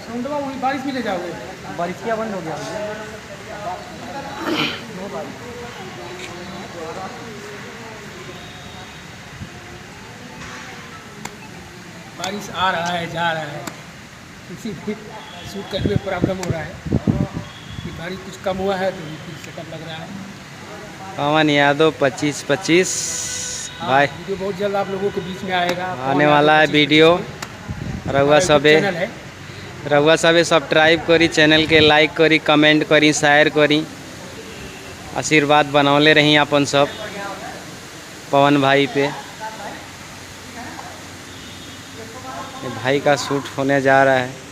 सौंदवा वही बारिश में ले जाओगे? बारिश क्या बंद हो गया? बारिश आ रहा है जा रहा है, इसीलिए शूट करने में प्रॉब्लम हो रहा है कि बारिश कुछ कम हुआ है तो फिर से कम लग रहा है। पवन यादव 25-25 भाई वीडियो बहुत जल्द आप लोगों के बीच में आएगा, आने वाला है वीडियो। रउआ सबे चैनल है। रउआ सबे सब्सक्राइब करी, चैनल के लाइक करी, कमेंट करी, शेयर करी, आशीर्वाद बनौले रही अपन सब पवन भाई पे। ये भाई का शूट होने जा रहा है।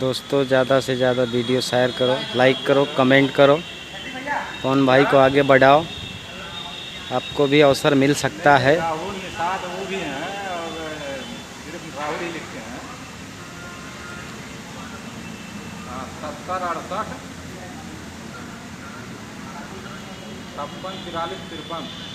दोस्तों ज़्यादा से ज़्यादा वीडियो शेयर करो, लाइक करो, कमेंट करो, पवन भाई को आगे बढ़ाओ, आपको भी अवसर मिल सकता है। राहुल निषाद वो भी हैं और सिर्फ राहुल ही लिखते हैं। 70 68 56 44 53